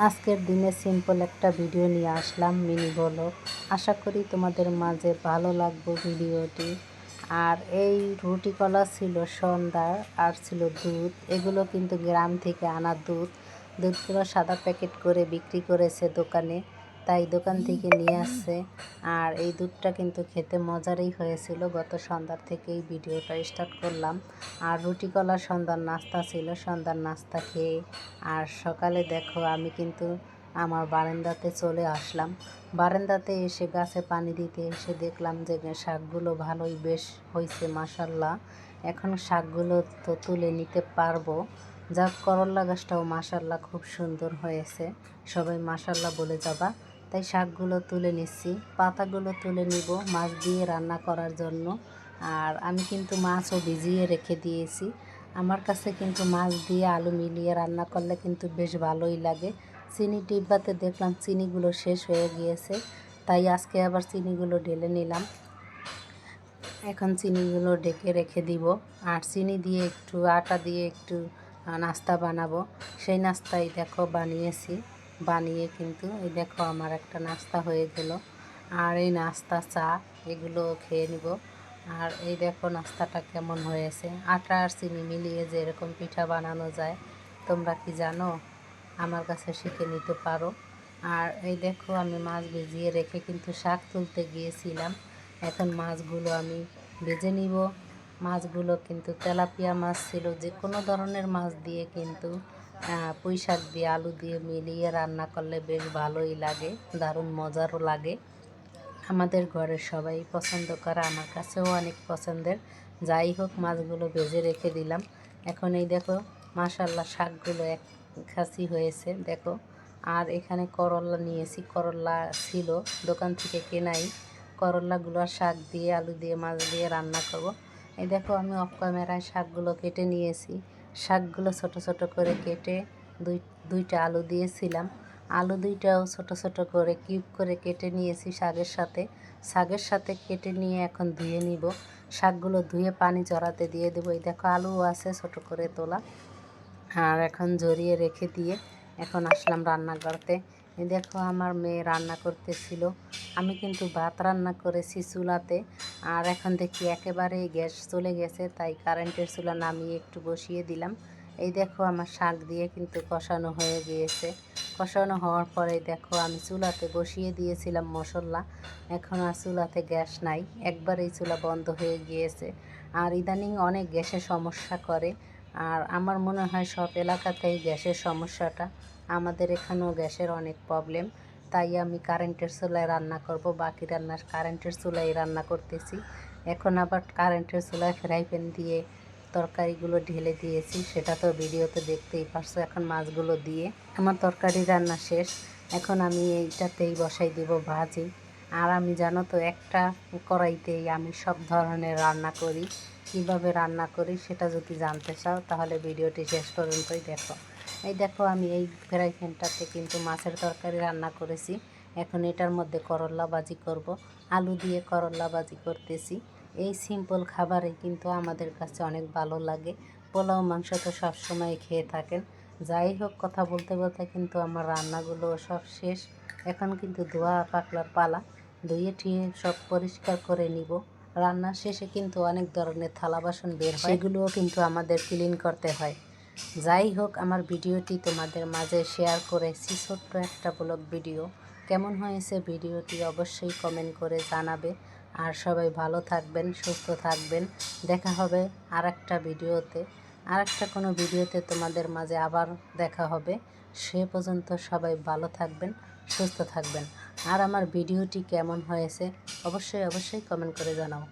আজকের দিনে সিম্পল একটা ভিডিও নিয়ে আসলাম, মিনি ব্লগ। আশা করি তোমাদের মাঝে ভালো লাগবে ভিডিওটি। আর এই রুটি কলা ছিল সন্ধ্যার, আর ছিল দুধ। এগুলো কিন্তু গ্রাম থেকে আনা দুধগুলো সাদা প্যাকেট করে বিক্রি করেছে দোকানে, তাই দোকান থেকে নিয়ে আসছে। আর এই দুধটা কিন্তু খেতে মজারই হয়েছিল। গত সন্ধ্যার থেকেই ভিডিওটা স্টার্ট করলাম। আর রুটি কলা সন্ধ্যার নাস্তা ছিল, সন্ধ্যার নাস্তা খেয়ে আর সকালে দেখো আমি কিন্তু আমার বারান্দাতে চলে আসলাম। বারান্দাতে এসে গাছে পানি দিতে এসে দেখলাম যে শাকগুলো ভালোই বেশ হয়েছে মাশাল্লাহ। এখন শাকগুলো তো তুলে নিতে পারবো। যাক, করল্লা গাছটাও মাশাল্লাহ খুব সুন্দর হয়েছে, সবাই মাশাল্লাহ বলে যাবা। তাই শাকগুলো তুলে নিচ্ছি, পাতাগুলো তুলে নিব মাছ দিয়ে রান্না করার জন্য। আর আমি কিন্তু মাছও ভিজিয়ে রেখে দিয়েছি। আমার কাছে কিন্তু মাছ দিয়ে আলু মিলিয়ে রান্না করলে কিন্তু বেশ ভালোই লাগে। চিনি ডিব্বাতে দেখলাম চিনিগুলো শেষ হয়ে গিয়েছে, তাই আজকে আবার চিনিগুলো ঢেলে নিলাম। এখন চিনিগুলো ঢেকে রেখে দিব। আর চিনি দিয়ে একটু আটা দিয়ে একটু নাস্তা বানাবো। সেই নাস্তাই দেখো বানিয়েছি, বানিয়ে কিন্তু এই দেখো আমার একটা নাস্তা হয়ে গেল। আর এই নাস্তা চা এগুলো খেয়ে নিব। আর এই দেখো নাস্তাটা কেমন হয়েছে। আটা আর চিনি মিলিয়ে যে এরকম পিঠা বানানো যায়, তোমরা কি জানো? আমার কাছে শিখে নিতে পারো। আর এই দেখো আমি মাছ ভিজিয়ে রেখে কিন্তু শাক তুলতে গিয়েছিলাম। এখন মাছগুলো আমি ভেজে নিব। মাছগুলো কিন্তু তেলাপিয়া মাছ ছিল। যে কোনো ধরনের মাছ দিয়ে কিন্তু পুঁই শাক দিয়ে আলু দিয়ে মিলিয়ে রান্না করলে বেশ ভালোই লাগে, দারুণ মজারও লাগে। আমাদের ঘরের সবাই পছন্দ করে, আমার কাছেও অনেক পছন্দের। যাই হোক, মাছগুলো ভেজে রেখে দিলাম। এখন এই দেখো মাশাল্লাহ শাকগুলো এক খাসি হয়েছে দেখো। আর এখানে করলা নিয়েছি, করলা ছিল দোকান থেকে কেনাই। করলাগুলো শাক দিয়ে আলু দিয়ে মাছ দিয়ে রান্না করব। এই দেখো আমি অফ ক্যামেরায় শাকগুলো কেটে নিয়েছি। শাকগুলো ছোট ছোট করে কেটে দুইটা আলু দিয়েছিলাম। আলু দুইটাও ছোট ছোট করে কিউব করে কেটে নিয়েছি শাকের সাথে কেটে নিয়ে এখন ধুয়ে নিব। শাকগুলো ধুয়ে পানি ঝরাতে দিয়ে দেবো। এই দেখো আলুও আছে ছোট করে তোলা। আর এখন ঝরিয়ে রেখে দিয়ে এখন আসলাম রান্না করতে। এই দেখো আমার মেয়ে রান্না করতেছিল। আমি কিন্তু ভাত রান্না করেছি চুলাতে। আর এখন দেখি একেবারেই গ্যাস চলে গেছে, তাই কারেন্টের চুলা নামিয়ে একটু বসিয়ে দিলাম। এই দেখো আমার শাক দিয়ে কিন্তু কষানো হয়ে গিয়েছে। কষানো হওয়ার পরে দেখো আমি চুলাতে বসিয়ে দিয়েছিলাম মশলা। এখন আর চুলাতে গ্যাস নাই, একবারেই চুলা বন্ধ হয়ে গিয়েছে। আর ইদানিং অনেক গ্যাসের সমস্যা করে। আর আমার মনে হয় সব এলাকাতেই গ্যাসের সমস্যাটা, আমাদের এখানেও গ্যাসের অনেক প্রবলেম। তাই আমি কারেন্টের চুলায় রান্না করব, বাকি রান্না কারেন্টের চুলায় রান্না করতেছি। এখন আবার কারেন্টের চুলায় ফ্রাই প্যান দিয়ে তরকারিগুলো ঢেলে দিয়েছি, সেটা তো ভিডিওতে দেখতেই পারছো। এখন মাছগুলো দিয়ে আমার তরকারি রান্না শেষ। এখন আমি এইটাতেই বসাই দেব ভাজি। আর আমি জানো তো একটা কড়াইতেই আমি সব ধরনের রান্না করি। কীভাবে রান্না করি সেটা যদি জানতে চাও তাহলে ভিডিওটি শেষ পর্যন্তই দেখো। এই দেখো আমি এই ফ্রাই প্যানটাতে কিন্তু মাছের তরকারি রান্না করেছি। এখন এটার মধ্যে করলা ভাজি করব, আলু দিয়ে করলা ভাজি করতেছি। এই সিম্পল খাবারে কিন্তু আমাদের কাছে অনেক ভালো লাগে। পোলাও মাংস তো সবসময় খেয়ে থাকেন। যাই হোক, কথা বলতে বলতে কিন্তু আমার রান্নাগুলো সব শেষ। এখন কিন্তু ধোয়া পাকলার পালা। ধুয়ে ঠিয়ে সব পরিষ্কার করে নিব। রান্নার শেষে কিন্তু অনেক ধরনের থালা বাসন বের হয়, সেগুলোও কিন্তু আমাদের ক্লিন করতে হয়। যাই হোক, আমার ভিডিওটি তোমাদের মাঝে শেয়ার করেছি, ছোট্ট একটা ব্লগ ভিডিও। কেমন হয়েছে ভিডিওটি অবশ্যই কমেন্ট করে জানাবে। আর সবাই ভালো থাকবেন, সুস্থ থাকবেন। দেখা হবে আর একটা ভিডিওতে, আর একটা কোনো ভিডিওতে তোমাদের মাঝে আবার দেখা হবে। সে পর্যন্ত সবাই ভালো থাকবেন, সুস্থ থাকবেন। আর আমার ভিডিওটি কেমন হয়েছে অবশ্যই কমেন্ট করে জানাও।